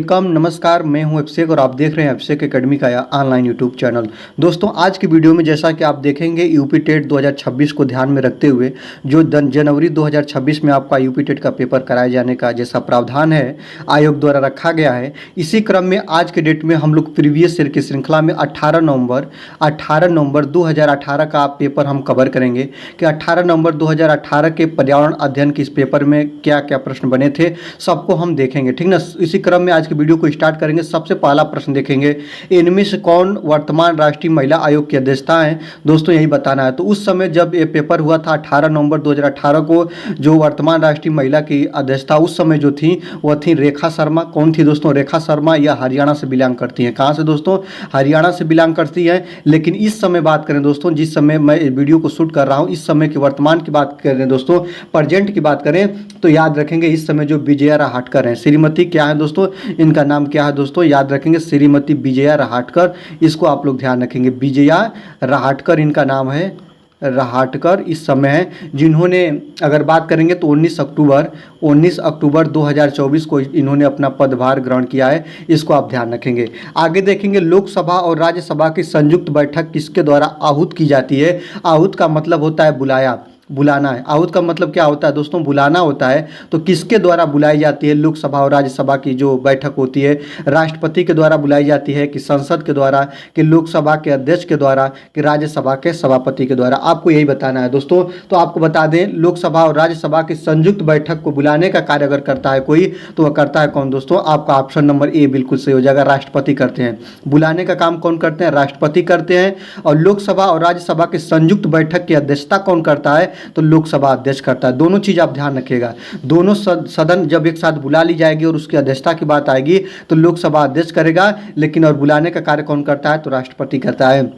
Welcome, नमस्कार। मैं हूं अभिषेक और आप देख रहे हैं अभिषेक एकेडमी का ऑनलाइन यूट्यूब चैनल। दोस्तों, आज की वीडियो में जैसा कि आप देखेंगे यूपी टेट 2026 को ध्यान में रखते हुए जो जनवरी 2026 में आपका यूपी टेट का पेपर कराए जाने का जैसा प्रावधान है आयोग द्वारा रखा गया है, इसी क्रम में आज के डेट में हम लोग प्रीवियस ईयर की श्रृंखला में 18 नवंबर 2018 का पेपर हम कवर करेंगे कि 18 नवंबर 2018 के पर्यावरण अध्ययन के इस पेपर में क्या क्या प्रश्न बने थे, सबको हम देखेंगे। ठीक ना। इसी क्रम में आज की वीडियो को स्टार्ट करेंगे। सबसे पहला प्रश्न देखेंगे, इनमें से कौन वर्तमान राष्ट्रीय महिला आयोग की अध्यक्षता है। दोस्तों, यही बताना है। तो उस समय जब ये पेपर हुआ था 18 नवंबर 2018 को, जो वर्तमान राष्ट्रीय महिला की अध्यक्षता उस समय जो थी वह थी रेखा शर्मा। कौन थी दोस्तों? रेखा शर्मा। यह हरियाणा से बिलोंग करती हैं। कहाँ से दोस्तों? हरियाणा से बिलोंग करती है। लेकिन इस समय बात करें दोस्तों, जिस समय मैं वीडियो को शूट कर रहा हूँ, इस समय की वर्तमान की बात करें दोस्तों, प्रेजेंट की बात करें तो याद रखेंगे इस समय जो विजया रहाटकर हैं, श्रीमती क्या है दोस्तों, इनका नाम क्या है दोस्तों, याद रखेंगे श्रीमती विजया रहाटकर। इसको आप लोग ध्यान रखेंगे, विजया रहाटकर इनका नाम है। रहाटकर इस समय है, जिन्होंने अगर बात करेंगे तो 19 अक्टूबर 2024 को इन्होंने अपना पदभार ग्रहण किया है। इसको आप ध्यान रखेंगे। आगे देखेंगे, लोकसभा और राज्यसभा की संयुक्त बैठक किसके द्वारा आहूत की जाती है। आहूत का मतलब होता है बुलाना है। आहूत का मतलब क्या होता है दोस्तों? बुलाना होता है। तो किसके द्वारा बुलाई जाती है लोकसभा और राज्यसभा की जो बैठक होती है? राष्ट्रपति के द्वारा बुलाई जाती है कि संसद के द्वारा, कि लोकसभा के अध्यक्ष के द्वारा, कि राज्यसभा के सभापति के द्वारा? आपको यही बताना है दोस्तों। तो आपको बता दें, लोकसभा और राज्यसभा की संयुक्त बैठक को बुलाने का कार्य अगर करता है कोई, तो वह करता है कौन दोस्तों? आपका ऑप्शन नंबर ए बिल्कुल सही हो जाएगा, राष्ट्रपति करते हैं। बुलाने का काम कौन करते हैं? राष्ट्रपति करते हैं। और लोकसभा और राज्यसभा की संयुक्त बैठक की अध्यक्षता कौन करता है? तो लोकसभा अध्यक्ष करता है। दोनों चीज आप ध्यान रखिएगा। दोनों सदन जब एक साथ बुला ली जाएगी और उसकी अध्यक्षता की बात आएगी तो लोकसभा अध्यक्ष करेगा, लेकिन और बुलाने का कार्य कौन करता है? तो राष्ट्रपति करता है।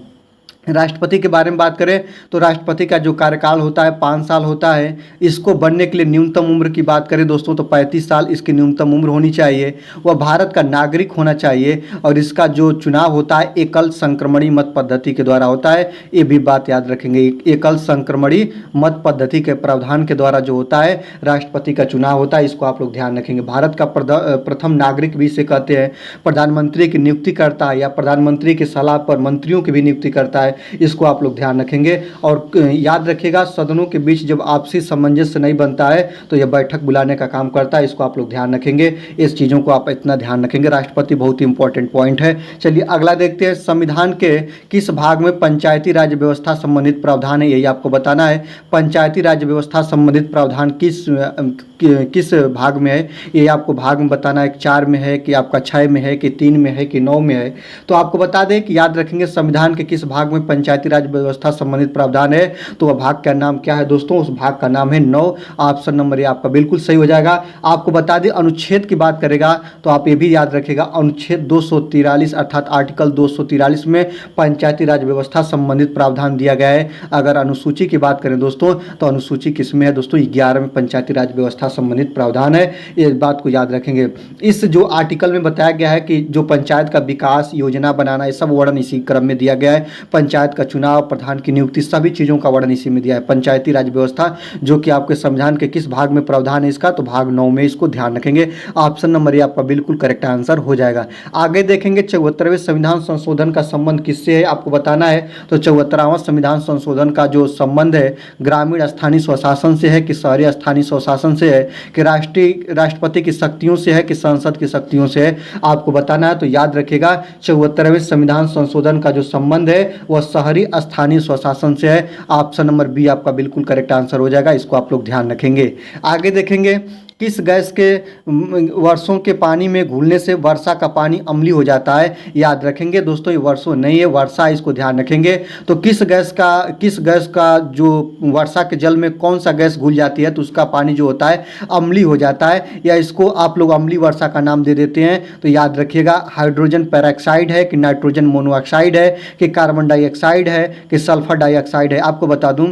राष्ट्रपति के बारे में बात करें तो राष्ट्रपति का जो कार्यकाल होता है 5 साल होता है। इसको बनने के लिए न्यूनतम उम्र की बात करें दोस्तों तो 35 साल इसकी न्यूनतम उम्र होनी चाहिए। वह भारत का नागरिक होना चाहिए और इसका जो चुनाव होता है एकल संक्रमणी मत पद्धति के द्वारा होता है। ये भी बात याद रखेंगे, एकल संक्रमणी मत पद्धति के प्रावधान के द्वारा जो होता है राष्ट्रपति का चुनाव होता है। इसको आप लोग ध्यान रखेंगे। भारत का प्रथम नागरिक भी इसे कहते हैं। प्रधानमंत्री की नियुक्ति करता है या प्रधानमंत्री की सलाह पर मंत्रियों की भी नियुक्ति करता है। इसको आप लोग ध्यान रखेंगे। और याद रखिएगा, सदनों के बीच जब आपसी सामंजस्य नहीं बनता है तो यह बैठक बुलाने का काम करता है। इसको आप लोग ध्यान रखेंगे। इस चीज़ों को आप इतना ध्यान रखेंगे। राष्ट्रपति बहुत ही इंपॉर्टेंट पॉइंट है। चलिए अगला देखते हैं, संविधान के किस भाग में पंचायती राज व्यवस्था संबंधित प्रावधान है, यही आपको बताना है। पंचायती राज व्यवस्था संबंधित प्रावधान किस भाग में है, ये आपको भाग में बताना है। 4 में है कि आपका 6 में है कि 3 में है कि 9 में है। तो आपको बता दें कि याद रखेंगे संविधान के किस भाग में पंचायती राज व्यवस्था संबंधित प्रावधान है, तो वह भाग का नाम क्या है दोस्तों? उस भाग का नाम है 9। ऑप्शन नंबर ए आपका बिल्कुल सही हो जाएगा। आपको बता दें, अनुच्छेद की बात करेगा तो आप ये भी याद रखेगा, अनुच्छेद 243 अर्थात आर्टिकल 243 में पंचायती राज व्यवस्था संबंधित प्रावधान दिया गया है। अगर अनुसूची की बात करें दोस्तों तो अनुसूची किस में है दोस्तों? 11 में पंचायती राज व्यवस्था संबंधित प्रावधान है। इस बात को याद रखेंगे। इस जो आर्टिकल में बताया गया है कि जो पंचायत का विकास योजना बनाना, ये सब वर्णन इसी क्रम में दिया गया है। पंचायत का चुनाव, प्रधान की नियुक्ति, सभी चीज़ों का वर्णन इसी में दिया है। पंचायती राज व्यवस्था जो कि आपके संविधान के किस भाग में प्रावधान है इसका? तो भाग 9 में। इसको ध्यान रखेंगे। ऑप्शन नंबर ए आपका बिल्कुल करेक्ट आंसर हो जाएगा। आगे देखेंगे, 74वें संविधान संशोधन का संबंध किससे है, आपको बताना है। तो 74वां संविधान संशोधन का जो संबंध है ग्रामीण स्थानीय स्वशासन से है कि शहरी स्थानीय स्वशासन से है, कि राष्ट्रपति की शक्तियों से है कि संसद की शक्तियों से है? आपको बताना है। तो याद रखिएगा, 74वें संविधान संशोधन का जो संबंध है वह शहरी स्थानीय स्वशासन से है। ऑप्शन नंबर बी आपका बिल्कुल करेक्ट आंसर हो जाएगा। इसको आप लोग ध्यान रखेंगे। आगे देखेंगे, किस गैस के वर्षों के पानी में घुलने से वर्षा का पानी अम्लीय हो जाता है? याद रखेंगे दोस्तों, ये वर्षों नहीं है, वर्षा। इसको ध्यान रखेंगे। तो किस गैस का जो वर्षा के जल में कौन सा गैस घुल जाती है तो उसका पानी जो होता है अम्लीय हो जाता है, या इसको आप लोग अम्लीय वर्षा का नाम दे देते हैं। तो याद रखिएगा, हाइड्रोजन पेरोक्साइड है कि नाइट्रोजन मोनोऑक्साइड है कि कार्बन डाइऑक्साइड है कि सल्फर डाइऑक्साइड है? आपको बता दूं,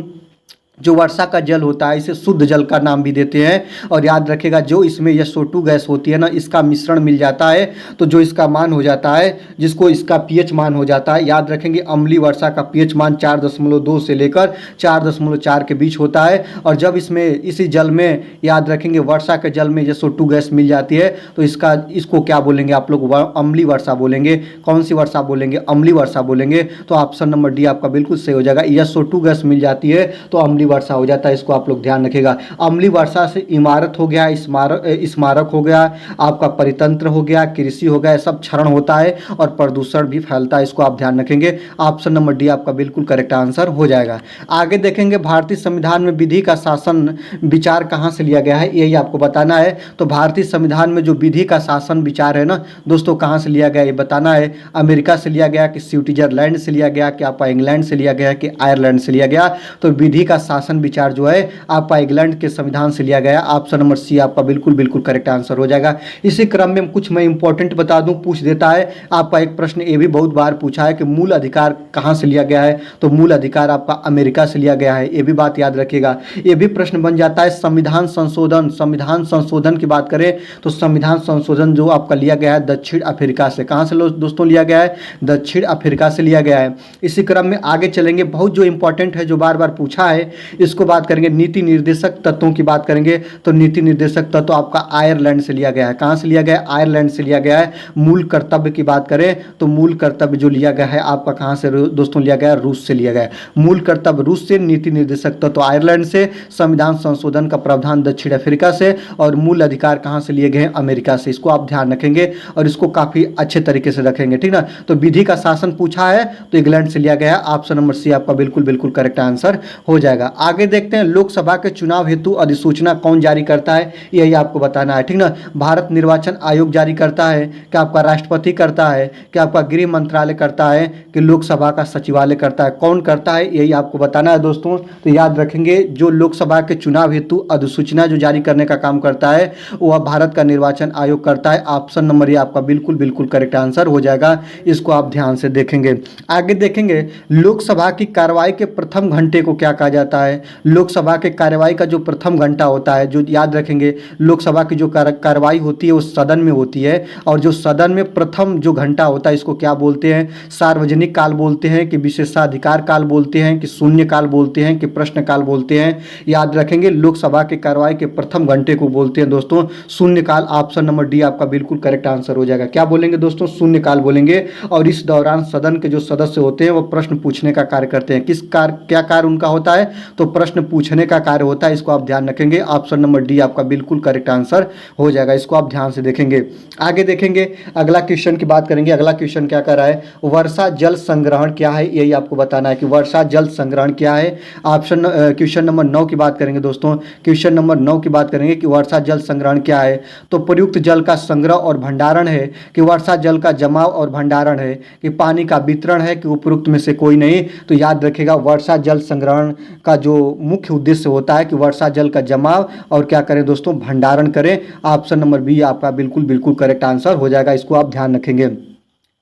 जो वर्षा का जल होता है इसे शुद्ध जल का नाम भी देते हैं। और याद रखिएगा जो इसमें SO2 गैस होती है ना, इसका मिश्रण मिल जाता है तो जो इसका मान हो जाता है, जिसको इसका pH मान हो जाता है, याद रखेंगे अम्लीय वर्षा का pH मान 4.2 से लेकर 4.4 के बीच होता है। और जब इसमें इसी जल में याद रखेंगे वर्षा के जल में SO2 गैस मिल जाती है तो इसको क्या बोलेंगे आप लोग? अम्लीय वर्षा बोलेंगे। कौन सी वर्षा बोलेंगे? अम्लीय वर्षा बोलेंगे। तो ऑप्शन नंबर डी आपका बिल्कुल सही हो जाएगा। SO2 गैस मिल जाती है तो अम्लीय वर्षा हो जाता है, इसको आप लोग ध्यान रखिएगा। अम्लीय वर्षा से इमारत हो गया, स्मारक हो गया, आपका परितंत्र हो गया, कृषि हो गया, सब क्षरण होता है और प्रदूषण भी फैलता है, इसको आप ध्यान रखेंगे। ऑप्शन नंबर डी आपका बिल्कुल करेक्ट आंसर हो जाएगा। आगे देखेंगे भारतीय संविधान में विधि का शासन विचार कहाँ से लिया गया है, यही आपको बताना है। तो भारतीय संविधान में जो विधि का शासन विचार है ना दोस्तों, कहाँ से लिया गया ये बताना है। अमेरिका से लिया गया कि स्विट्जरलैंड से लिया गया कि आपका इंग्लैंड से लिया गया कि आयरलैंड से लिया गया? तो विधि का शासन विचार जो है आपका इंग्लैंड के संविधान से लिया गया। ऑप्शन नंबर सी आपका बिल्कुल करेक्ट आंसर हो जाएगा। इसी क्रम में कुछ मैं इंपॉर्टेंट बता दूं, पूछ देता है आपका एक प्रश्न, ये भी बहुत बार पूछा है कि मूल अधिकार कहाँ से लिया गया है? तो मूल अधिकार आपका अमेरिका से लिया गया है, ये भी बात याद रखिएगा। ये भी प्रश्न बन जाता है संविधान संशोधन की बात करें तो संविधान संशोधन जो आपका लिया गया है दक्षिण अफ्रीका से। कहाँ से दोस्तों लिया गया है? दक्षिण अफ्रीका से लिया गया है। इसी क्रम में आगे चलेंगे, बहुत जो इंपॉर्टेंट है जो बार बार पूछा है इसको बात करेंगे। नीति निर्देशक तत्वों की बात करेंगे तो नीति निर्देशक तत्व आपका आयरलैंड से लिया गया है। कहाँ से लिया गया है? आयरलैंड से लिया गया है। मूल कर्तव्य की बात करें तो मूल कर्तव्य जो लिया गया है आपका कहाँ से दोस्तों लिया गया है? रूस से लिया गया है। मूल कर्तव्य रूस से, नीति निर्देशक तत्व आयरलैंड से, संविधान संशोधन का प्रावधान दक्षिण अफ्रीका से और मूल अधिकार कहाँ से लिए गए हैं? अमेरिका से। इसको आप ध्यान रखेंगे और इसको काफी अच्छे तरीके से रखेंगे, ठीक ना। तो विधि का शासन पूछा है तो इंग्लैंड से लिया गया। ऑप्शन नंबर सी आपका बिल्कुल करेक्ट आंसर हो जाएगा। आगे देखते हैं लोकसभा के चुनाव हेतु अधिसूचना कौन जारी करता है, यही आपको बताना है, ठीक ना। भारत निर्वाचन आयोग जारी करता है, क्या आपका राष्ट्रपति करता है, क्या आपका गृह मंत्रालय करता है, कि लोकसभा का सचिवालय करता है? कौन करता है यही आपको बताना है दोस्तों। तो याद रखेंगे जो लोकसभा के चुनाव हेतु अधिसूचना जो जारी करने का काम करता है वह भारत का निर्वाचन आयोग करता है। ऑप्शन नंबर ये आपका बिल्कुल करेक्ट आंसर हो जाएगा, इसको आप ध्यान से देखेंगे। आगे देखेंगे लोकसभा की कार्रवाई के प्रथम घंटे को क्या कहा जाता है? लोकसभा के कार्रवाई का जो प्रथम घंटा होता है, जो याद रखेंगे लोकसभा की जो कार्रवाई होती है वो सदन में होती है और जो सदन में प्रथम जो घंटा होता है इसको क्या बोलते हैं? सार्वजनिक काल बोलते हैं कि विशेषाधिकार काल बोलते हैं कि शून्य काल बोलते हैं कि प्रश्न काल बोलते हैं? याद रखेंगे लोकसभा के कार्रवाई के प्रथम घंटे को बोलते हैं दोस्तों शून्य काल। ऑप्शन नंबर डी आपका बिल्कुल करेक्ट आंसर हो जाएगा। क्या बोलेंगे दोस्तों? शून्य काल बोलेंगे। और इस दौरान सदन के जो सदस्य होते हैं वो प्रश्न पूछने का कार्य करते हैं। क्या कार्य उनका होता है? तो प्रश्न पूछने का कार्य होता है, इसको आप ध्यान रखेंगे। ऑप्शन नंबर डी आपका बिल्कुल करेक्ट आंसर हो जाएगा, इसको आप ध्यान से देखेंगे। आगे देखेंगे अगला क्वेश्चन की बात करेंगे। अगला क्वेश्चन क्या कर रहा है? वर्षा जल संग्रहण क्या है, यही आपको बताना है कि वर्षा जल संग्रहण क्या है। ऑप्शन क्वेश्चन नंबर 9 की बात करेंगे दोस्तों। क्वेश्चन नंबर 9 की बात करेंगे कि वर्षा जल संग्रहण क्या है। तो प्रयुक्त जल का संग्रह और भंडारण है, कि वर्षा जल का जमाव और भंडारण है, कि पानी का वितरण है, कि उपरोक्त में से कोई नहीं? तो याद रखेगा वर्षा जल संग्रहण का जो मुख्य उद्देश्य होता है कि वर्षा जल का जमाव और क्या करें दोस्तों? भंडारण करें। ऑप्शन नंबर बी आपका बिल्कुल करेक्ट आंसर हो जाएगा, इसको आप ध्यान रखेंगे।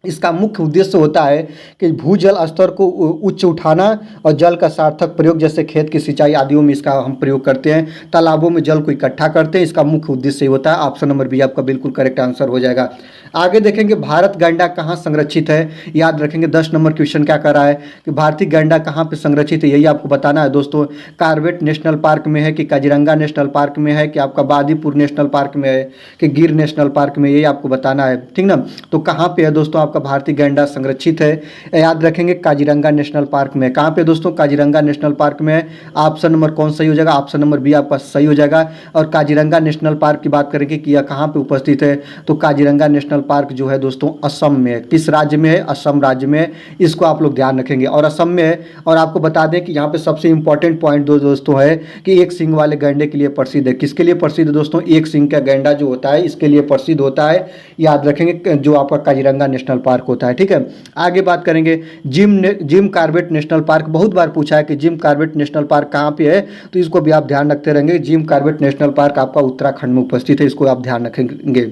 इसका मुख्य उद्देश्य होता है कि भूजल स्तर को उच्च उठाना और जल का सार्थक प्रयोग, जैसे खेत की सिंचाई आदियों में इसका हम प्रयोग करते हैं, तालाबों में जल को इकट्ठा करते हैं, इसका मुख्य उद्देश्य होता है। ऑप्शन नंबर बी आपका बिल्कुल करेक्ट आंसर हो जाएगा। आगे देखेंगे भारत गैंडा कहाँ संरक्षित है। याद रखेंगे 10 नंबर क्वेश्चन क्या कर रहा है कि भारतीय गैंडा कहाँ पे संरक्षित है, यही आपको बताना है दोस्तों। कार्बेट नेशनल पार्क में है, कि काजीरंगा नेशनल पार्क में है, कि आपका बादीपुर नेशनल पार्क में है, कि गिर नेशनल पार्क में, यही आपको बताना है, ठीक ना। तो कहाँ पे है दोस्तों आपका भारतीय गैंडा संरक्षित है? याद रखेंगे काजीरंगा नेशनल पार्क में। कहाँ पे दोस्तों? काजीरंगा नेशनल पार्क में है। ऑप्शन नंबर कौन सही हो जाएगा? ऑप्शन नंबर बी आपका सही हो जाएगा। और काजीरंगा नेशनल पार्क की बात करेंगे कि यह कहाँ पे उपस्थित है, तो काजीरंगा नेशनल पार्क जो है दोस्तों असम में है। किस राज्य में है? असम राज्य में है, इसको आप लोग ध्यान रखेंगे। और असम में है। और आपको बता दें कि यहाँ पे सबसे इंपॉर्टेंट पॉइंट दोस्तों है कि एक सींग वाले गैंडे के लिए प्रसिद्ध है। किसके लिए प्रसिद्ध है दोस्तों? एक सींग का गैंडा जो होता है इसके लिए प्रसिद्ध होता है। याद रखेंगे जो आपका काजीरंगा नेशनल पार्क होता है, ठीक है। आगे बात करेंगे जिम कॉर्बेट नेशनल पार्क। बहुत बार पूछा है कि जिम कॉर्बेट नेशनल पार्क कहाँ पे है, तो इसको भी आप ध्यान रखते रहेंगे। जिम कॉर्बेट नेशनल पार्क आपका उत्तराखंड में उपस्थित है, इसको आप ध्यान रखेंगे।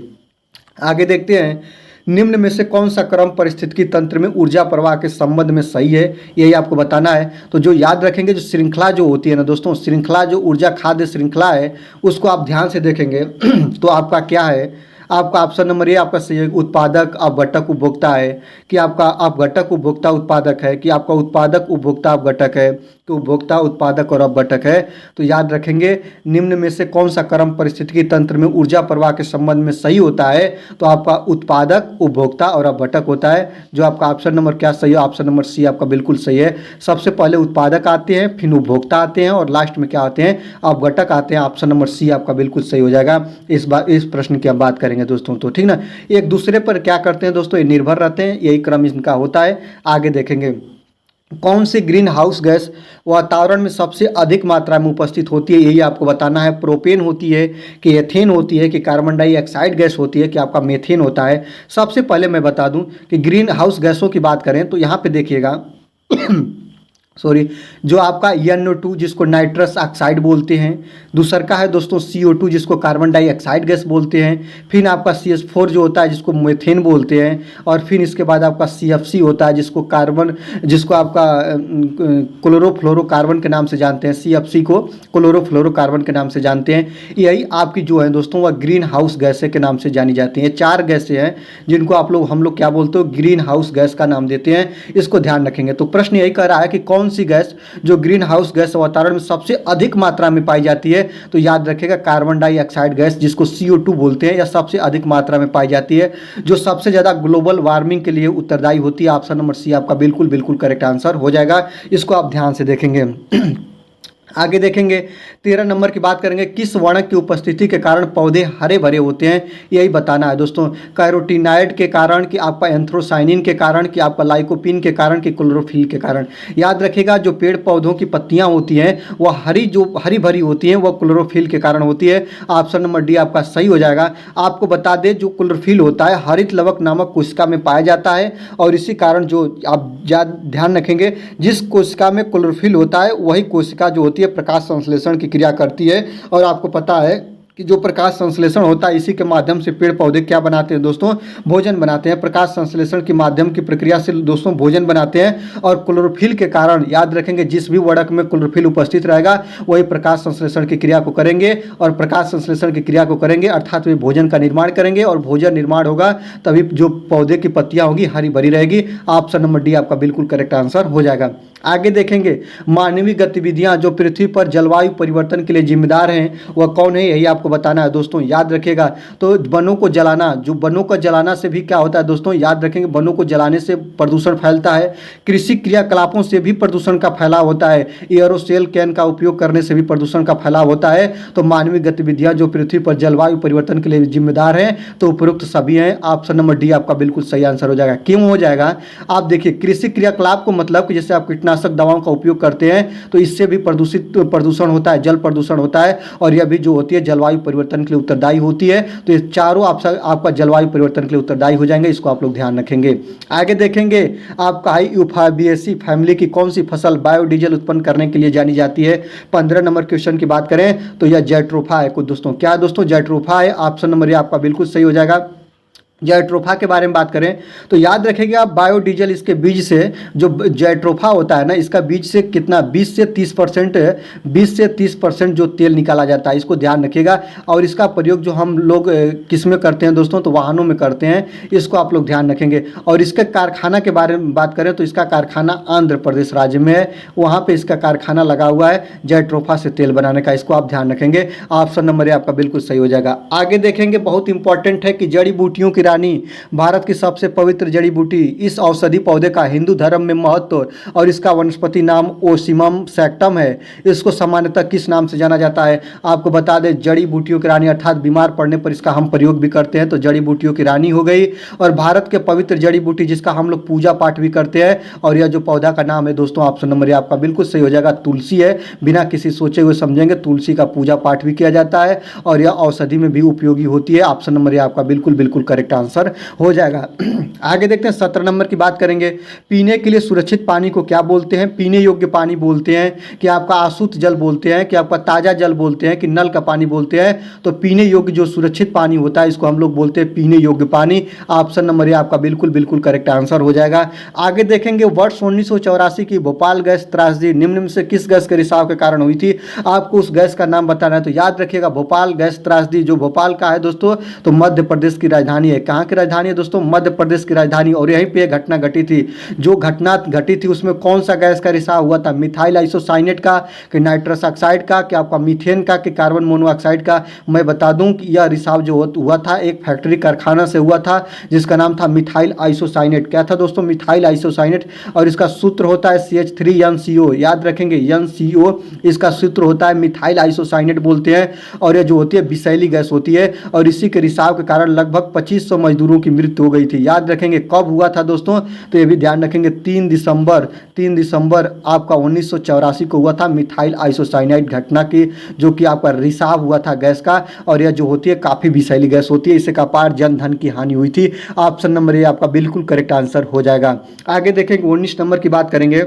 आगे देखते हैं निम्न में से कौन सा क्रम पारिस्थितिकी तंत्र में ऊर्जा प्रवाह के संबंध में सही है, यही आपको बताना है। तो जो याद रखेंगे, जो श्रृंखला जो होती है ना दोस्तों, श्रृंखला जो ऊर्जा खाद्य श्रृंखला है उसको आप ध्यान से देखेंगे तो आपका क्या है, आपका ऑप्शन नंबर ए आपका सही है, उत्पादक अपघटक उपभोक्ता है, कि आपका अपघटक उपभोक्ता उत्पादक है, कि आपका उत्पादक उपभोक्ता अपघटक है, कि उपभोक्ता उत्पादक और अपघटक है। तो याद रखेंगे निम्न में से कौन सा क्रम पारिस्थितिकी तंत्र में ऊर्जा प्रवाह के संबंध में सही होता है, तो आपका उत्पादक उपभोक्ता और अपघटक होता है। जो आपका ऑप्शन नंबर क्या सही है, ऑप्शन नंबर सी आपका बिल्कुल सही है। सबसे पहले उत्पादक आते हैं, फिर उपभोक्ता आते हैं और लास्ट में क्या आते हैं, अपघटक आते हैं। ऑप्शन नंबर सी आपका बिल्कुल सही हो जाएगा। इस प्रश्न की हम बात करेंगे दोस्तों, तो ठीक ना, एक दूसरे पर क्या करते हैं दोस्तों, ये निर्भर रहते हैं, यही क्रम इनका होता है। आगे देखेंगे कौन सी ग्रीन हाउस गैस वातावरण में सबसे अधिक मात्रा में उपस्थित होती है, यही आपको बताना है। प्रोपेन होती है, कि एथेन होती है, कि कार्बन डाइऑक्साइड गैस होती है, कि आपका मेथेन होता है। सबसे पहले मैं बता दूं कि ग्रीन हाउस गैसों की बात करें तो यहाँ पे देखिएगा सॉरी, जो आपका NO2 जिसको नाइट्रस ऑक्साइड बोलते हैं, दूसर का है दोस्तों CO2 जिसको कार्बन डाइऑक्साइड गैस बोलते हैं, फिर आपका CH4 जो होता है जिसको मीथेन बोलते हैं, और फिर इसके बाद आपका CFC होता है जिसको आपका क्लोरोफ्लोरोकार्बन के नाम से जानते हैं, CFC को क्लोरोफ्लोरोकार्बन के नाम से जानते हैं। यही आपकी जो है दोस्तों वह ग्रीन हाउस गैसें के नाम से जानी जाती हैं। 4 गैसें हैं जिनको हम लोग क्या बोलते हो, ग्रीन हाउस गैस का नाम देते हैं, इसको ध्यान रखेंगे। तो प्रश्न यही कह रहा है कि कौन सी गैस जो ग्रीन हाउस गैस वातावरण में सबसे अधिक मात्रा में पाई जाती है, तो याद रखिएगा कार्बन डाइऑक्साइड गैस जिसको CO2 बोलते हैं, या सबसे अधिक मात्रा में पाई जाती है, जो सबसे ज़्यादा ग्लोबल वार्मिंग के लिए उत्तरदायी होती है। ऑप्शन नंबर सी आपका बिल्कुल बिल्कुल करेक्ट आंसर हो जाएगा। इसको आप ध्यान से देखेंगे। आगे देखेंगे 13 नंबर की बात करेंगे, किस वर्णक की उपस्थिति के कारण पौधे हरे भरे होते हैं, यही बताना है दोस्तों। कैरोटीनाइड के कारण, कि आपका एंथ्रोसाइनिन के कारण, कि आपका लाइकोपिन के कारण, कि क्लोरोफिल के कारण। याद रखिएगा जो पेड़ पौधों की पत्तियां होती हैं वह हरी भरी होती हैं, वह क्लोरोफिल के कारण होती है। ऑप्शन नंबर डी आपका सही हो जाएगा। आपको बता दें जो क्लोरोफिल होता है हरित लवक नामक कोशिका में पाया जाता है, और इसी कारण जो आप ध्यान रखेंगे जिस कोशिका में क्लोरोफिल होता है वही कोशिका जो होती है प्रकाश संश्लेषण की क्रिया करती है। और आपको पता है कि जो प्रकाश संश्लेषण होता है इसी के माध्यम से पेड़ पौधे क्या बनाते हैं दोस्तों, भोजन बनाते हैं। प्रकाश संश्लेषण के माध्यम की प्रक्रिया से दोस्तों भोजन बनाते हैं, और क्लोरोफिल के कारण याद रखेंगे जिस भी वर्णक में क्लोरोफिल उपस्थित रहेगा वही प्रकाश संश्लेषण की क्रिया को करेंगे, और प्रकाश संश्लेषण की क्रिया को करेंगे अर्थात वे भोजन का निर्माण करेंगे, और भोजन निर्माण होगा तभी जो पौधे की पत्तियां होगी हरी भरी रहेगी। ऑप्शन नंबर डी आपका बिल्कुल करेक्ट आंसर हो जाएगा। आगे देखेंगे मानवीय गतिविधियां जो पृथ्वी पर जलवायु परिवर्तन के लिए जिम्मेदार हैं वह कौन है, यही आपको बताना है दोस्तों। याद रखिएगा तो वनों को जलाना, जो वनों को जलाना से भी क्या होता है दोस्तों, याद रखेंगे वनों को जलाने से प्रदूषण फैलता है। कृषि क्रियाकलापों से भी प्रदूषण का फैलाव होता है। एयरोसेल कैन का उपयोग करने से भी प्रदूषण का फैलाव होता है। तो मानवीय गतिविधियां जो पृथ्वी पर जलवायु परिवर्तन के लिए जिम्मेदार हैं तो उपरोक्त सभी हैं। ऑप्शन नंबर डी आपका बिल्कुल सही आंसर हो जाएगा। क्यों हो जाएगा, आप देखिए कृषि क्रियाकलाप को मतलब कि जैसे आप कीटनाशक दवाओं का उपयोग करते हैं तो इससे भी प्रदूषण होता है, जल प्रदूषण होता है, और यह भी जो होती है जलवायु परिवर्तन के लिए उत्तरदायी होती है। तो ये चारों आपका जलवायु परिवर्तन के लिए उत्तरदायी हो जाएंगे, इसको आप लोग ध्यान रखेंगे। आगे देखेंगे आपका यूफोर्बिएसी फैमिली की कौन सी फसल बायोडीजल उत्पन्न करने के लिए जानी जाती है। 15 नंबर क्वेश्चन की बात करें तो यह जैट्रोफा है। कुछ दोस्तों क्या दोस्तों जैट्रोफा है। ऑप्शन नंबर ये आपका बिल्कुल सही हो जाएगा। जैट्रोफा के बारे में बात करें तो याद रखेंगे आप बायोडीजल इसके बीज से, जो जैट्रोफा होता है ना इसका बीज से कितना 20 से 30% जो तेल निकाला जाता है, इसको ध्यान रखिएगा। और इसका प्रयोग जो हम लोग किस में करते हैं दोस्तों, तो वाहनों में करते हैं, इसको आप लोग ध्यान रखेंगे। और इसके कारखाना के बारे में बात करें तो इसका कारखाना आंध्र प्रदेश राज्य में है, वहाँ पर इसका कारखाना लगा हुआ है जैट्रोफा से तेल बनाने का, इसको आप ध्यान रखेंगे। ऑप्शन नंबर ए आपका बिल्कुल सही हो जाएगा। आगे देखेंगे बहुत इंपॉर्टेंट है कि जड़ी बूटियों की भारत की सबसे पवित्र जड़ी बूटी, इस औषधि पौधे का हिंदू धर्म में महत्व और इसका वनस्पति नाम ओसिमम सैक्टम है। इसको सामान्यतः किस नाम से जाना जाता है, आपको बता दें जड़ी बूटियों की रानी, अर्थात बीमार पड़ने पर इसका हम प्रयोग भी करते हैं, तो जड़ी बूटियों की रानी हो गई। और भारत के पवित्र जड़ी बूटी जिसका हम लोग पूजा पाठ भी करते हैं, और यह जो पौधा का नाम है दोस्तों ऑप्शन नंबर ए आपका बिल्कुल सही हो जाएगा, तुलसी है। बिना किसी सोचे हुए समझेंगे तुलसी का पूजा पाठ भी किया जाता है और यह औषधि में भी उपयोगी होती है। ऑप्शन नंबर ए आपका बिल्कुल बिल्कुल करेक्ट आंसर हो जाएगा। आगे देखते हैं 17 नंबर की बात करेंगे। पीने के लिए सुरक्षित पानी को क्या बोलते हैं? पीने योग्य पानी बोलते हैं कि आपका आशुद्ध जल बोलते हैं कि आपका ताज़ा जल बोलते हैं कि नल का पानी बोलते हैं? तो पीने योग्य जो सुरक्षित पानी होता है इसको हम लोग बोलते हैं पीने योग्य पानी। ऑप्शन नंबर ए आपका बिल्कुल बिल्कुल करेक्ट आंसर हो जाएगा। आगे देखेंगे वर्ष 1984 की भोपाल गैस त्रासदी निम्न में से किस गैस के रिसाव के कारण हुई थी? आपको उस गैस का नाम बताना है। तो याद रखिएगा भोपाल गैस त्रासदी जो भोपाल का है दोस्तों, तो मध्य प्रदेश की राजधानी है। कहाँ की राजधानी है दोस्तों? मध्य प्रदेश की राजधानी। और यहीं पे घटना घटी थी। जो घटना घटी थी उसमें कौन सा गैस का रिसाव हुआ था? मिथाइल आइसोसाइनेट का कि नाइट्रस ऑक्साइड का कि आपका मीथेन का कि कार्बन मोनोऑक्साइड का? मैं बता दूं कि यह रिसाव जो हुआ था एक फैक्ट्री कारखाना से हुआ था जिसका नाम था मिथाइल आइसोसाइनेट। क्या था दोस्तों? Methyl isocyanate. और इसका सूत्र होता है CH3NCO। याद रखेंगे NCO इसका सूत्र होता है, मिथाइल आइसोसाइनेट बोलते हैं। और यह जो होती है विषैली गैस होती है और इसी के रिसाव के कारण लगभग 2500 मजदूरों की मृत्यु हो गई थी। याद रखेंगे कब हुआ था दोस्तों? तो ये भी ध्यान रखेंगे 3 दिसंबर आपका 1984 को हुआ था मिथाइल आइसोसाइनाइड घटना की, जो कि आपका रिसाव हुआ था गैस का। और यह जो होती है काफ़ी विषैली गैस होती है, इससे अपार जन धन की हानि हुई थी। ऑप्शन नंबर ए आपका बिल्कुल करेक्ट आंसर हो जाएगा। आगे देखेंगे 19 नंबर की बात करेंगे।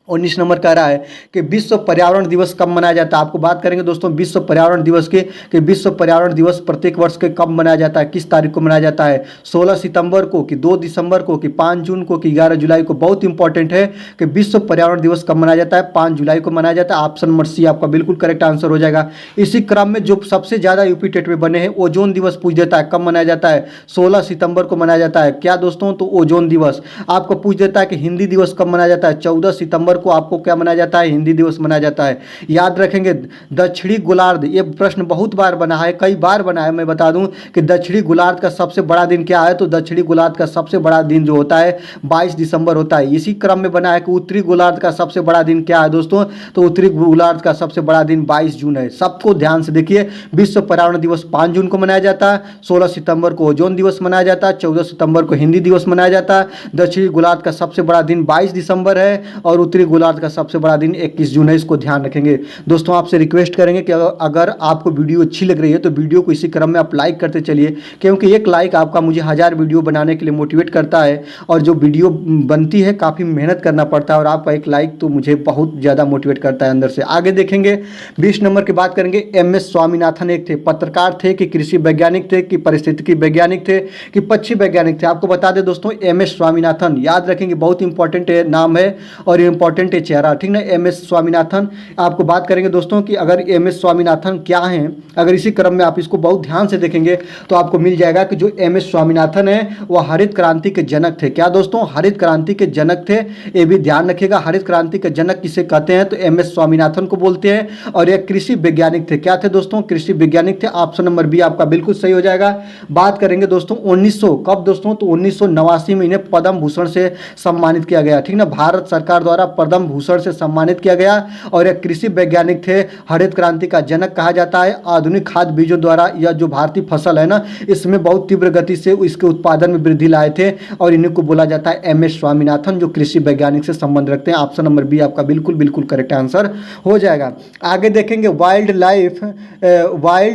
19 नंबर कह रहा है कि विश्व पर्यावरण दिवस कब मनाया जाता है? आपको बात करेंगे दोस्तों विश्व पर्यावरण दिवस के, कि विश्व पर्यावरण दिवस प्रत्येक वर्ष के कब मनाया जाता है, किस तारीख को मनाया जाता है? 16 सितंबर को कि 2 दिसंबर को कि 5 जून को कि 11 जुलाई को? बहुत इंपॉर्टेंट है कि विश्व पर्यावरण दिवस कब मनाया जाता है? 5 जुलाई को मनाया जाता है। ऑप्शन नंबर सी आपका बिल्कुल करेक्ट आंसर हो जाएगा। इसी क्रम में जो सबसे ज़्यादा यूपी टेट में बने हैं ओजोन दिवस पूछ देता है। कब मनाया जाता है? 16 सितंबर को मनाया जाता है। क्या दोस्तों? तो ओजोन दिवस। आपको पूछ देता है कि हिंदी दिवस कब मनाया जाता है? 14 सितंबर को आपको क्या मनाया जाता है? हिंदी दिवस मनाया जाता है। याद रखेंगे दक्षिणी गोलार्ध, ये प्रश्न बहुत बार बना है, कई बार बना है। मैं बता दूं कि दक्षिणी गोलार्ध का सबसे बड़ा दिन क्या है? तो दक्षिणी गोलार्ध का सबसे बड़ा दिन जो होता है 22 दिसंबर होता है। इसी क्रम में बना है कि उत्तरी गोलार्ध का सबसे बड़ा दिन क्या है दोस्तों? तो उत्तरी गोलार्ध का सबसे बड़ा दिन 22 जून है। सबको ध्यान से देखिए, विश्व पर्यावरण दिवस 5 जून को मनाया जाता है, 16 सितंबर को ओजोन दिवस मनाया जाता है, 14 सितंबर को हिंदी दिवस मनाया जाता है, दक्षिणी गोलार्ध का सबसे बड़ा दिन 22 दिसंबर है और उत्तरी गोलार्ध का सबसे बड़ा दिन 21 जून है। इसको ध्यान रखेंगे। दोस्तों आपसे रिक्वेस्ट करेंगे कि अगर आपको वीडियो अच्छी लग रही है तो वीडियो को इसी क्रम में आप लाइक करते चलिए, क्योंकि एक लाइक आपका मुझे 1000 वीडियो बनाने के लिए मोटिवेट करता है। और जो वीडियो बनती है काफ़ी मेहनत करना पड़ता है और आपका एक लाइक तो मुझे बहुत ज़्यादा मोटिवेट करता है अंदर से। आगे देखेंगे 20 नंबर की बात करेंगे। MS स्वामीनाथन एक थे, पत्रकार थे कि कृषि वैज्ञानिक थे कि पारिस्थितिकी वैज्ञानिक थे कि पक्षी वैज्ञानिक थे? आपको बता दें दोस्तों MS स्वामीनाथन। याद रखेंगे बहुत इंपॉर्टेंट नाम है और इंपॉर्टेंट है चेहरा, ठीक ना? MS स्वामीनाथन। आपको बात करेंगे दोस्तों कि अगर MS स्वामीनाथन क्या हैं, अगर इसी क्रम में आप इसको बहुत ध्यान से देखेंगे तो आपको मिल जाएगा कि जो MS स्वामीनाथन है वह हरित क्रांति के जनक थे। क्या दोस्तों? हरित क्रांति के जनक थे। ये भी ध्यान रखिएगा, हरित क्रांति के जनक किसे कहते हैं? तो MS स्वामीनाथन को बोलते हैं। और यह कृषि वैज्ञानिक थे। क्या थे दोस्तों? कृषि वैज्ञानिक थे। ऑप्शन नंबर बी आपका बिल्कुल सही हो जाएगा। बात करेंगे दोस्तों 1900 कब दोस्तों? तो 1989 में इन्हें पद्म भूषण से सम्मानित किया गया, ठीक ना? भारत सरकार द्वारा पद्म भूषण से सम्मानित किया गया। और यह कृषि वैज्ञानिक थे, हरित क्रांति का जनक कहा जाता है। आधुनिक खाद्य बीजों द्वारा यह जो भारतीय फसल है ना, इसमें बहुत तीव्र गति से इसके उत्पादन में वृद्धि लाए थे और इन्हीं को बोला जाता है MS स्वामीनाथन, जो कृषि वैज्ञानिक से संबंध रखते हैं। ऑप्शन नंबर बी आपका बिल्कुल बिल्कुल करेक्ट आंसर हो जाएगा। आगे देखेंगे wild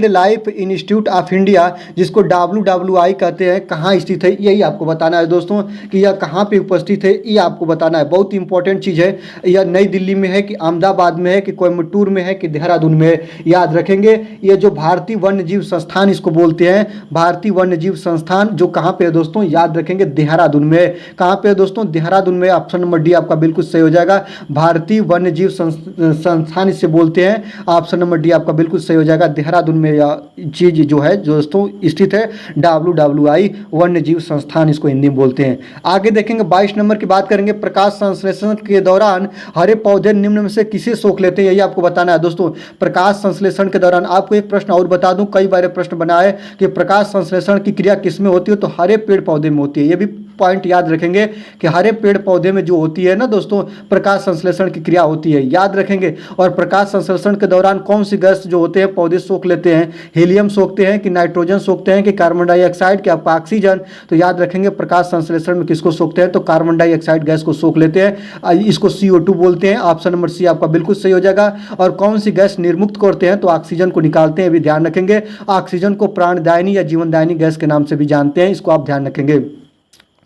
life institute of India, जिसको WWI कहते हैं, कहाँ स्थित है? यही आपको बताना है दोस्तों कि यह कहाँ पे उपस्थित है, ये आपको बताना है। बहुत इंपॉर्टेंट चीज़ है। यह नई दिल्ली में है कि अहमदाबाद में है कि कोयम्बटूर में है कि देहरादून में है? याद रखेंगे ये जो भारतीय वन्य जीव संस्थान इसको बोलते हैं, भारतीय वन्य जीव संस्थान, जो कहाँ पे है दोस्तों? याद रखेंगे देहरादून में। कहाँ पे है दोस्तों? देहरादून में। ऑप्शन नंबर डी आपका बिल्कुल सही हो जाएगा। भारतीय वन्य जीव संस्थान इसे बोलते हैं। ऑप्शन नंबर डी आपका बिल्कुल सही हो जाएगा। देहरादून में यह चीज जो है दोस्तों स्थित है, WWI वन्य जीव संस्थान इसको हिंदी में बोलते हैं। आगे देखेंगे 22 नंबर की बात करेंगे। प्रकाश संश्लेषण के दौरान हरे पौधे निम्न में से किसे सोख लेते हैं? यही आपको बताना है दोस्तों। प्रकाश संश्लेषण के दौरान आपको एक प्रश्न और बता दूं, कई बार प्रश्न बना है कि प्रकाश संश्लेषण की क्रिया किसमें होती है? तो हरे पेड़ पौधे में होती है। ये भी पॉइंट याद रखेंगे कि हरे पेड़ पौधे में जो होती है ना दोस्तों, प्रकाश संश्लेषण की क्रिया होती है, याद रखेंगे। और प्रकाश संश्लेषण के दौरान कौन सी गैस जो होते हैं पौधे सोख लेते हैं, हीलियम सोखते हैं कि नाइट्रोजन सोखते हैं कि कार्बन डाइऑक्साइड कि आपका ऑक्सीजन। तो याद रखेंगे प्रकाश संश्लेषण में किसको सोखते हैं, तो कार्बन डाइऑक्साइड गैस को सोख लेते हैं, इसको CO2 बोलते हैं। ऑप्शन नंबर सी आपका बिल्कुल सही हो जाएगा। और कौन सी गैस निर्मुक्त करते हैं, तो ऑक्सीजन को निकालते हैं, भी ध्यान रखेंगे। ऑक्सीजन को प्राणदायिनी या जीवनदायिनी गैस के नाम से भी जानते हैं, इसको आप ध्यान रखेंगे।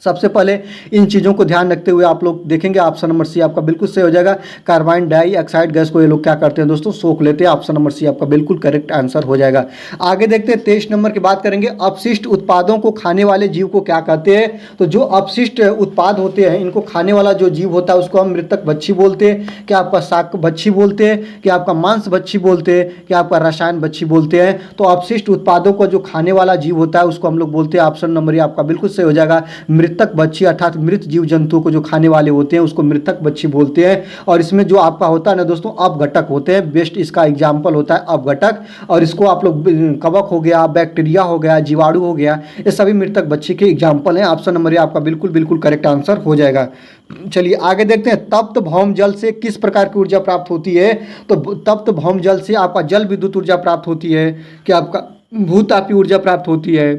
सबसे पहले इन चीज़ों को ध्यान रखते हुए आप लोग देखेंगे ऑप्शन नंबर सी आपका बिल्कुल सही हो जाएगा। कार्बन डाइऑक्साइड गैस को ये लोग क्या करते हैं दोस्तों, सोख लेते हैं। ऑप्शन नंबर सी आपका बिल्कुल करेक्ट आंसर हो जाएगा। आगे देखते हैं 23 नंबर की बात करेंगे। अपशिष्ट उत्पादों को खाने वाले जीव को क्या कहते हैं, तो जो अपशिष्ट उत्पाद होते हैं इनको खाने वाला जो जीव होता है उसको हम मृतक भक्षी बोलते हैं, कि आपका शाक भक्षी बोलते हैं, कि आपका मांस भक्षी बोलते हैं, कि आपका रसायन भक्षी बोलते हैं। तो अपशिष्ट उत्पादों को जो खाने वाला जीव होता है उसको हम लोग बोलते हैं, ऑप्शन नंबर आपका बिल्कुल सही हो जाएगा, मृतक भक्षी, अर्थात मृत जीव जंतुओं को जो खाने वाले होते हैं उसको मृतक भक्षी बोलते हैं। और इसमें जो आपका होता है ना दोस्तों, अपघटक होते हैं, बेस्ट इसका एग्जाम्पल होता है अपघटक। और इसको आप लोग कवक हो गया, बैक्टीरिया हो गया, जीवाणु हो गया, ये सभी मृतक भक्षी के एग्जाम्पल हैं। ऑप्शन नंबर आपका बिल्कुल बिल्कुल करेक्ट आंसर हो जाएगा। चलिए आगे देखते हैं। तप्त भौम जल से किस प्रकार की ऊर्जा प्राप्त होती है, तो तप्त भौम जल से आपका जल विद्युत ऊर्जा प्राप्त होती है, कि आपका भूतापी ऊर्जा प्राप्त होती है,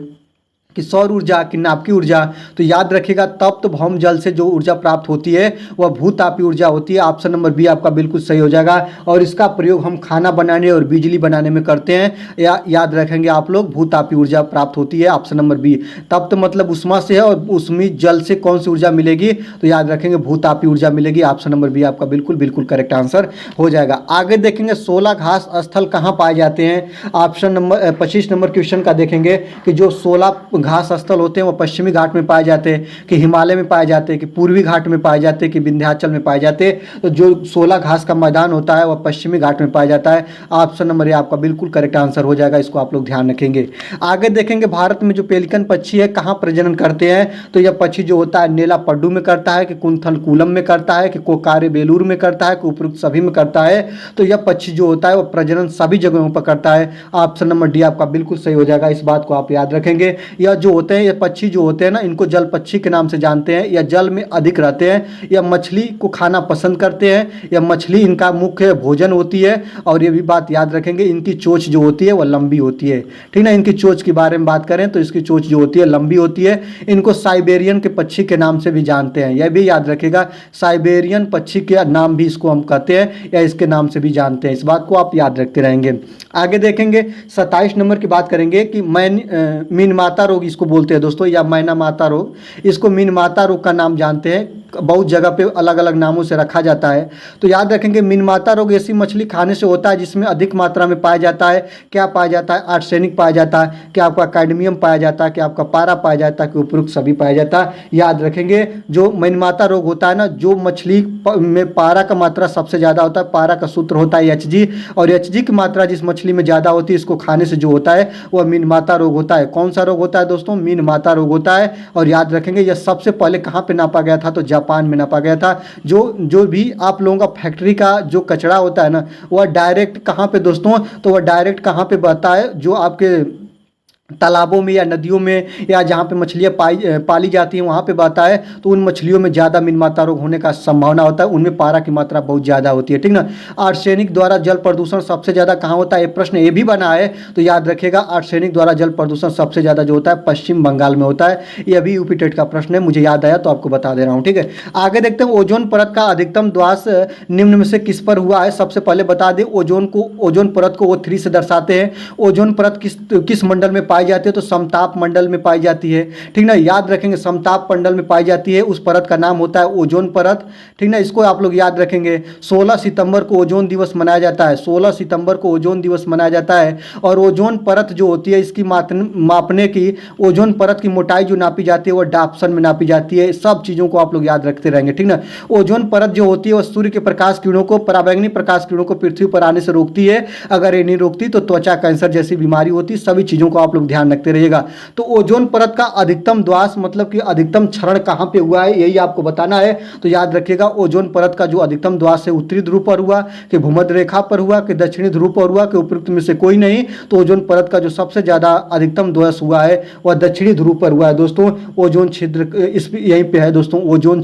कि सौर ऊर्जा, कि नाभिकीय ऊर्जा। तो याद रखिएगा तप्त भौम जल से जो ऊर्जा प्राप्त होती है वह भूतापी ऊर्जा होती है। ऑप्शन नंबर बी आपका बिल्कुल सही हो जाएगा। और इसका प्रयोग हम खाना बनाने और बिजली बनाने में करते हैं, याद रखेंगे आप लोग, भूतापी ऊर्जा प्राप्त होती है। Option number B. तप्त मतलब उष्मा से है, और उष्मी जल से कौन सी ऊर्जा मिलेगी, तो याद रखेंगे भूतापी ऊर्जा मिलेगी। ऑप्शन नंबर बी आपका बिल्कुल बिल्कुल करेक्ट आंसर हो जाएगा। आगे देखेंगे 16 घास स्थल कहाँ पाए जाते हैं। ऑप्शन नंबर 25 नंबर क्वेश्चन का देखेंगे कि जो 16 घास स्थल होते हैं वो पश्चिमी घाट में पाए जाते हैं, कि हिमालय में पाए जाते हैं, कि पूर्वी घाट में पाए जाते हैं, कि विंध्याचल में पाए जाते हैं। तो जो 16 घास का मैदान होता है वह पश्चिमी घाट में पाया जाता है। ऑप्शन नंबर ये आपका बिल्कुल करेक्ट आंसर हो जाएगा, इसको आप लोग ध्यान रखेंगे। आगे देखेंगे भारत में जो पेलिकन पक्षी है कहाँ प्रजनन करते हैं, तो यह पक्षी जो होता है नेलापड्डू में करता है, कि कुंथलकुलम में करता है, कि कोकारे बेलूर में करता है, कि उपरोक्त सभी में करता है। तो यह पक्षी जो होता है वह प्रजनन सभी जगहों पर करता है। ऑप्शन नंबर डी आपका बिल्कुल सही हो जाएगा, इस बात को आप याद रखेंगे। यह जो होते हैं, ये पक्षी जो होते हैं ना, इनको जल पक्षी के नाम से जानते हैं। या जल में अधिक रहते हैं, या मछली को खाना पसंद करते हैं, या मछली इनका मुख्य भोजन होती है। और ये भी बात याद रखेंगे, इनकी चोंच जो होती है वह लंबी होती है, ठीक ना। इनकी चोंच के बारे में बात करें तो इसकी चोंच जो होती है लंबी होती है। इनको साइबेरियन के पक्षी के नाम से भी जानते हैं, यह भी याद रखेगा, साइबेरियन पक्षी के नाम भी इसको हम कहते हैं, या इसके नाम से भी जानते हैं। इस बात को आप याद रखते रहेंगे। आगे देखेंगे 27 नंबर की बात करेंगे कि मीनमाता रोग इसको बोलते हैं दोस्तों, या मैना माता रोग, इसको मीनमाता रोग का नाम जानते हैं। बहुत जगह पे अलग अलग नामों से रखा जाता है। तो याद रखेंगे मीनमाता रोग ऐसी मछली खाने से होता है जिसमें अधिक मात्रा में पाया जाता है, क्या पाया जाता है, आर्सेनिक पाया जाता है, कि आपका कैडमियम पाया जाता है, कि आपका पारा पाया जाता है, कि उपरोक्त सभी पाया जाता है। याद रखेंगे जो मीनमाता रोग होता है ना, जो मछली में पारा का मात्रा सबसे ज़्यादा होता है, पारा का सूत्र होता है Hg, और Hg की मात्रा जिस मछली में ज़्यादा होती है इसको खाने से जो होता है वह मीनमाता रोग होता है। कौन सा रोग होता है दोस्तों, मीनमाता रोग होता है। और याद रखेंगे यह सबसे पहले कहाँ पे नापा गया था, तो जापान में नापा गया था। जो भी आप लोगों का फैक्ट्री का जो कचरा होता है ना, वह डायरेक्ट कहाँ पे दोस्तों, तो वह डायरेक्ट कहाँ पे बहता है, जो आपके तालाबों में या नदियों में या जहाँ पे मछलियाँ पाली जाती हैं वहाँ पे बहता है। तो उन मछलियों में ज़्यादा मीनमाता रोग होने का संभावना होता है, उनमें पारा की मात्रा बहुत ज़्यादा होती है, ठीक ना। आर्सेनिक द्वारा जल प्रदूषण सबसे ज़्यादा कहाँ होता है, ये प्रश्न ये भी बना है, तो याद रखिएगा आर्सेनिक द्वारा जल प्रदूषण सबसे ज़्यादा जो होता है पश्चिम बंगाल में होता है। ये अभी यूपी टेट का प्रश्न है, मुझे याद आया तो आपको बता दे रहा हूँ, ठीक है। आगे देखते हैं ओजोन परत का अधिकतम ध्वास निम्न में से किस पर हुआ है। सबसे पहले बता दें ओजोन परत को O3 से दर्शाते हैं। ओजोन परत किस मंडल में पाई जाती है, तो समताप मंडल में पाई जाती है, ठीक ना। याद रखेंगे समताप मंडल में पाई जाती है, उस परत का नाम होता है ओजोन परत, ठीक ना। इसको आप लोग याद रखेंगे। 16 सितंबर को ओजोन दिवस मनाया जाता है, 16 सितंबर को ओजोन दिवस मनाया जाता है। और ओजोन परत जो होती है इसकी मापने की, ओजोन परत की मोटाई जो नापी जाती है वो डाप्सन में नापी जाती है। सब चीज़ों को आप लोग याद रखते रहेंगे, ठीक ना। ओजोन परत जो होती है वह सूर्य के प्रकाश किरणों को, पराबैंगनी प्रकाश किरणों को पृथ्वी पर आने से रोकती है। अगर ये नहीं रोकती तो त्वचा कैंसर जैसी बीमारी होती है। सभी चीज़ों को आप लोग ध्यान रखते रहिएगा। तो ओजोन परत का अधिकतम ध्वास मतलब कि अधिकतम क्षरण कहाँ पे हुआ है यही आपको बताना है। तो याद रखिएगा ओजोन परत का जो अधिकतम ध्वास है उत्तरी ध्रुव पर हुआ कि भूमध्य रेखा पर हुआ कि दक्षिणी ध्रुव पर हुआ कि उपयुक्त में से कोई नहीं। तो ओजोन परत का जो सबसे ज़्यादा अधिकतम ध्वास हुआ है वह दक्षिणी ध्रुव पर हुआ है दोस्तों। ओजोन छिद्र इस यहीं पे है दोस्तों, ओजोन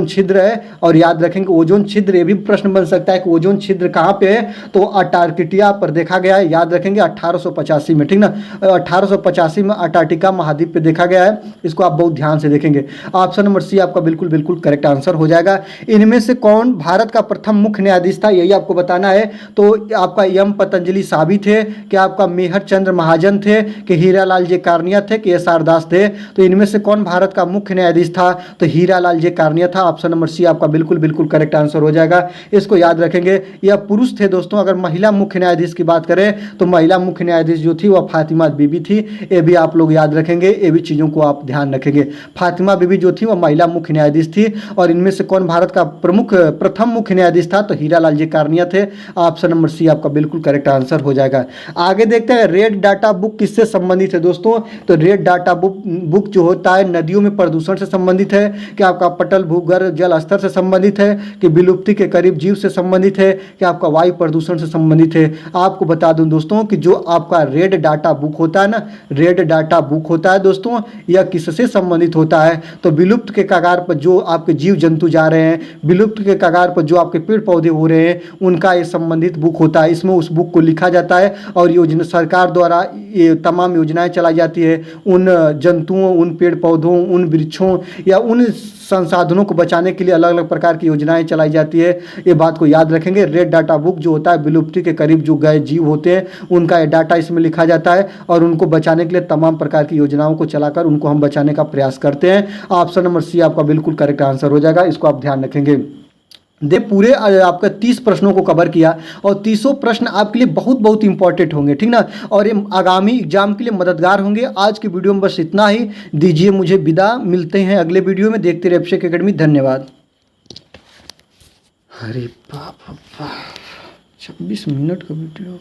छिद्र है। और याद रखेंगे ओजोन छिद्र, ये भी प्रश्न बन सकता है कि ओजोन छिद्र कहाँ पे है, तो अंटार्कटिका पर देखा गया है। याद रखेंगे 1885 में, ठीक ना, 1885 में अंटार्कटिका महाद्वीप पे देखा गया है। इसको आप बहुत ध्यान से देखेंगे। ऑप्शन नंबर सी आपका बिल्कुल बिल्कुल करेक्ट आंसर हो जाएगा। इनमें से कौन भारत का प्रथम मुख्य न्यायाधीश था यही आपको बताना है। तो आपका एम पतंजलि साबी थे, कि आपका मेहर चंद्र महाजन थे, कि हीरालाल जे कार्निया थे, कि एस आर दास थे। तो इनमें से कौन भारत का मुख्य न्यायाधीश था, तो हीरालाल जे कार्निया था। ऑप्शन नंबर सी आपका बिल्कुल बिल्कुल करेक्ट आंसर हो जाएगा। इसको याद रखेंगे। यह पुरुष थे दोस्तों। अगर महिला मुख्य न्यायाधीश की बात करें तो महिला मुख्य न्यायाधीश जो थी वह फातिमा बीबी थी। ये भी आप लोग याद रखेंगे, ये भी चीज़ों को आप ध्यान रखेंगे। फातिमा बीबी जो थी वह महिला मुख्य न्यायाधीश थी। और इनमें से कौन भारत का प्रथम मुख्य न्यायाधीज था, तो हीरालाल जी कार्निया थे। ऑप्शन नंबर सी आपका बिल्कुल करेक्ट आंसर हो जाएगा। आगे देखते हैं रेड डाटा बुक किससे संबंधित है दोस्तों। तो रेड डाटा बुक जो होता है नदियों में प्रदूषण से संबंधित है, कि आपका पटल भूगर्भ जल स्तर से संबंधित है, कि विलुप्ति के करीब जीव से संबंधित है, कि आपका वायु प्रदूषण से संबंधित है। आपको बता दूं दोस्तों कि जो आपका रेड डाटा बुक होता है ना, रेड डाटा बुक होता है दोस्तों, यह किससे संबंधित होता है, तो विलुप्त के कगार पर जो आपके जीव जंतु जा रहे हैं, विलुप्त के कगार पर जो आपके पेड़ पौधे हो रहे हैं, उनका ये संबंधित बुक होता है। इसमें उस बुक को लिखा जाता है और योजना सरकार द्वारा ये तमाम योजनाएं चलाई जाती है उन जंतुओं, उन पेड़ पौधों, उन वृक्षों या उन संसाधनों को बचाने के लिए अलग अलग प्रकार की योजनाएं चलाई जाती है। ये बात को याद रखेंगे। रेड डाटा बुक जो होता है विलुप्ति के करीब जो गए जीव होते हैं उनका ये डाटा इसमें लिखा जाता है और उनको बचाने के लिए तमाम प्रकार की योजनाओं को चलाकर उनको हम बचाने का प्रयास करते हैं। ऑप्शन नंबर सी आपका बिल्कुल करेक्ट आंसर हो जाएगा। इसको आप ध्यान रखेंगे। पूरे आपका 30 प्रश्नों को कवर किया और 30 प्रश्न आपके लिए बहुत बहुत इंपॉर्टेंट होंगे, ठीक ना, और ये आगामी एग्जाम के लिए मददगार होंगे। आज की वीडियो में बस इतना ही। दीजिए मुझे विदा, मिलते हैं अगले वीडियो में। देखते रहिए अभिषेक एकेडमी। धन्यवाद। अरे बाप 26 मिनट का वीडियो।